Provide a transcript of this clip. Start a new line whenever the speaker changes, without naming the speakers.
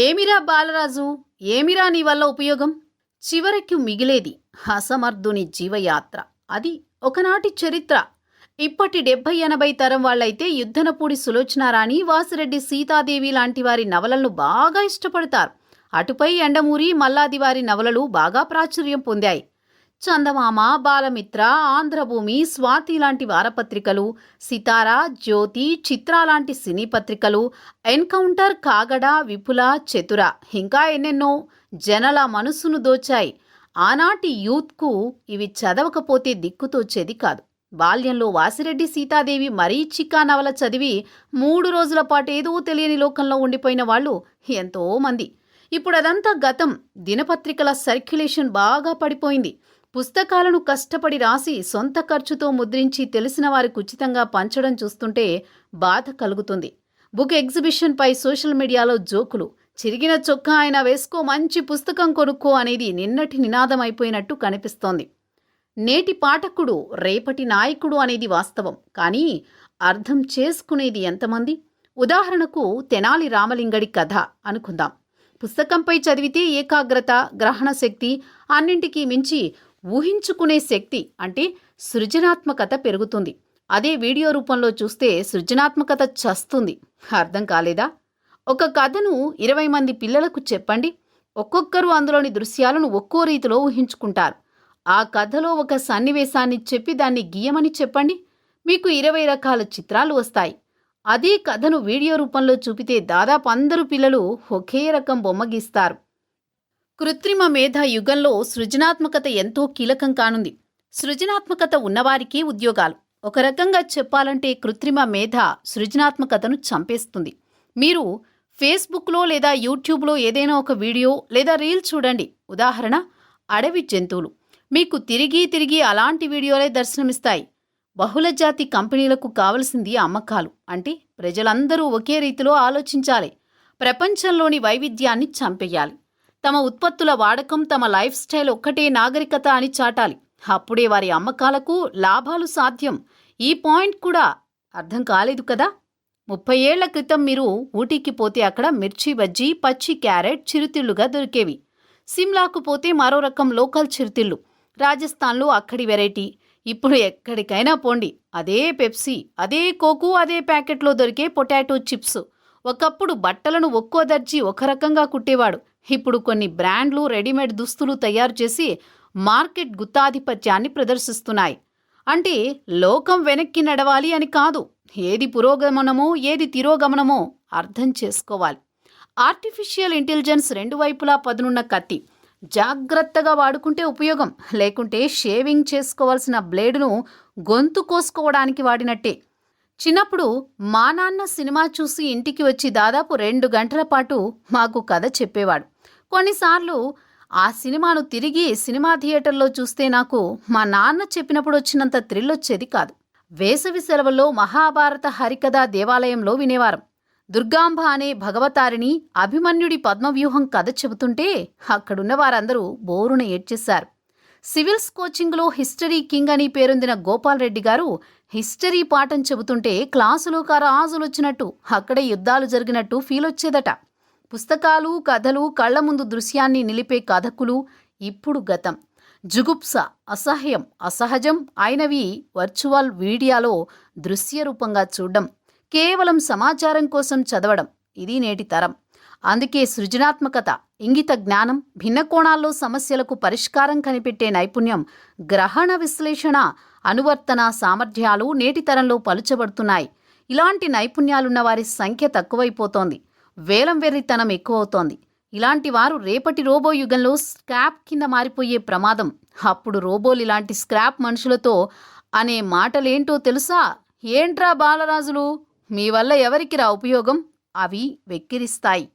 ఏమిరా బాలరాజు, ఏమిరా నీ వల్ల ఉపయోగం? చివరికి మిగిలేది అసమర్థుని జీవయాత్ర. అది ఒకనాటి చరిత్ర. ఇప్పటి 70-80 తరం వాళ్ళైతే యుద్ధనపూడి సులోచనారాణి, వాసిరెడ్డి సీతాదేవి లాంటి వారి నవలలను బాగా ఇష్టపడతారు. అటుపై ఎండమూరి మల్లాది వారి నవలలు బాగా ప్రాచుర్యం పొందాయి. చందమామ, బాలమిత్ర, ఆంధ్రభూమి, స్వాతి లాంటి వారపత్రికలు, సితారా, జ్యోతి, చిత్ర లాంటి సినీ పత్రికలు, ఎన్కౌంటర్, కాగడ, విపుల, చతుర ఇంకా ఎన్నెన్నో జనల మనసును దోచాయి. ఆనాటి యూత్కు ఇవి చదవకపోతే దిక్కుతోచేది కాదు. బాల్యంలో వాసిరెడ్డి సీతాదేవి మరీచికా నవల చదివి 3 రోజుల పాటు ఏదో తెలియని లోకంలో ఉండిపోయిన వాళ్ళు ఎంతోమంది. ఇప్పుడు అదంతా గతం. దినపత్రికల సర్క్యులేషన్ బాగా పడిపోయింది. పుస్తకాలను కష్టపడి రాసి సొంత ఖర్చుతో ముద్రించి తెలిసిన వారికి ఉచితంగా పంచడం చూస్తుంటే బాధ కలుగుతుంది. బుక్ ఎగ్జిబిషన్పై సోషల్ మీడియాలో జోకులు, చిరిగిన చొక్కా అయినా వేసుకో, మంచి పుస్తకం కొనుక్కో అనేది నిన్నటి నినాదం అయిపోయినట్టు కనిపిస్తోంది. నేటి పాఠకుడు రేపటి నాయకుడు అనేది వాస్తవం. కానీ అర్థం చేసుకునేది ఎంతమంది? ఉదాహరణకు తెనాలి రామలింగడి కథ అనుకుందాం. పుస్తకంపై చదివితే ఏకాగ్రత, గ్రహణ శక్తి, అన్నింటికీ మించి ఊహించుకునే శక్తి అంటే సృజనాత్మకత పెరుగుతుంది. అదే వీడియో రూపంలో చూస్తే సృజనాత్మకత చస్తుంది. అర్థం కాలేదా? ఒక కథను 20 మంది పిల్లలకు చెప్పండి. ఒక్కొక్కరు అందులోని దృశ్యాలను ఒక్కో రీతిలో ఊహించుకుంటారు. ఆ కథలో ఒక సన్నివేశాన్ని చెప్పి దాన్ని గీయమని చెప్పండి, మీకు 20 రకాల చిత్రాలు వస్తాయి. అదే కథను వీడియో రూపంలో చూపితే దాదాపు అందరూ పిల్లలు ఒకే రకం బొమ్మ గీస్తారు. కృత్రిమ మేధ యుగంలో సృజనాత్మకత ఎంతో కీలకం కానుంది. సృజనాత్మకత ఉన్నవారికే ఉద్యోగాలు. ఒక రకంగా చెప్పాలంటే కృత్రిమ మేధ సృజనాత్మకతను చంపేస్తుంది. మీరు ఫేస్బుక్లో లేదా యూట్యూబ్లో ఏదైనా ఒక వీడియో లేదా రీల్ చూడండి. ఉదాహరణ, అడవి జంతువులు. మీకు తిరిగి తిరిగి అలాంటి వీడియోలే దర్శనమిస్తాయి. బహుళజాతి కంపెనీలకు కావలసింది అమ్మకాలు. అంటే ప్రజలందరూ ఒకే రీతిలో ఆలోచించాలి. ప్రపంచంలోని వైవిధ్యాన్ని చంపేయాలి. తమ ఉత్పత్తుల వాడకం, తమ లైఫ్ స్టైల్ ఒక్కటే నాగరికత అని చాటాలి. అప్పుడే వారి అమ్మకాలకు లాభాలు సాధ్యం. ఈ పాయింట్ కూడా అర్థం కాలేదు కదా? 30 ఏళ్ల క్రితం మీరు ఊటీకి పోతే అక్కడ మిర్చి బజ్జీ, పచ్చి క్యారెట్ చిరుతిళ్లుగా దొరికేవి. సిమ్లాకు పోతే మరో రకం లోకల్ చిరుతిళ్ళు. రాజస్థాన్లో అక్కడి వెరైటీ. ఇప్పుడు ఎక్కడికైనా పోండి, అదే పెప్సీ, అదే కోకు, అదే ప్యాకెట్లో దొరికే పొటాటో చిప్స్. ఒకప్పుడు బట్టలను ఒక్కో దర్జీ ఒక రకంగా కుట్టేవాడు. ఇప్పుడు కొన్ని బ్రాండ్లు రెడీమేడ్ దుస్తులు తయారు చేసి మార్కెట్ గుత్తాధిపత్యాన్ని ప్రదర్శిస్తున్నాయి. అంటే లోకం వెనక్కి నడవాలి అని కాదు. ఏది పురోగమనమో ఏది తిరోగమనమో అర్థం చేసుకోవాలి. ఆర్టిఫిషియల్ ఇంటెలిజెన్స్ 2 వైపులా పదునున్న కత్తి. జాగ్రత్తగా వాడుకుంటే ఉపయోగం, లేకుంటే షేవింగ్ చేసుకోవాల్సిన బ్లేడును గొంతు కోసుకోవడానికి వాడినట్టే. చిన్నప్పుడు మా నాన్న సినిమా చూసి ఇంటికి వచ్చి దాదాపు 2 గంటల పాటు మాకు కథ చెప్పేవాడు. కొన్నిసార్లు ఆ సినిమాను తిరిగి సినిమా థియేటర్లో చూస్తే నాకు మా నాన్న చెప్పినప్పుడు వచ్చినంత థ్రిల్ వచ్చేది కాదు. వేసవి సెలవుల్లో మహాభారత హరికథ దేవాలయంలో వినేవారం. దుర్గాంబ అనే భగవతారిని, అభిమన్యుడి పద్మవ్యూహం కథ చెబుతుంటే అక్కడున్న వారందరూ బోరున ఏడ్చేశారు. సివిల్స్ కోచింగ్లో హిస్టరీ కింగ్ అని పేరొందిన గోపాల్ రెడ్డి గారు హిస్టరీ పాఠం చెబుతుంటే క్లాసులో రాజులొచ్చినట్టు, అక్కడే యుద్ధాలు జరిగినట్టు ఫీల్ వచ్చేదట. పుస్తకాలు, కథలు, కళ్ల ముందు దృశ్యాన్ని నిలిపే కథకులు ఇప్పుడు గతం. జుగుప్స, అసహ్యం, అసహజం అయినవి వర్చువల్ మీడియాలో దృశ్య రూపంగా చూడడం, కేవలం సమాచారం కోసం చదవడం, ఇది నేటి తరం. అందుకే సృజనాత్మకత, ఇంగిత జ్ఞానం, భిన్న కోణాల్లో సమస్యలకు పరిష్కారం కనిపెట్టే నైపుణ్యం, గ్రహణ విశ్లేషణ, అనువర్తన సామర్థ్యాలు నేటి తరంలో పలుచబడుతున్నాయి. ఇలాంటి నైపుణ్యాలున్న వారి సంఖ్య తక్కువైపోతోంది. వేలం వెర్రితనం ఎక్కువవుతోంది. ఇలాంటి వారు రేపటి రోబో యుగంలో స్క్రాప్ కింద మారిపోయే ప్రమాదం. అప్పుడు రోబోలు ఇలాంటి స్క్రాప్ మనుషులతో అనే మాటలేంటో తెలుసా? ఏంట్రా బాలరాజులు, మీ వల్ల ఎవరికిరా ఉపయోగం? అవి వెక్కిరిస్తాయి.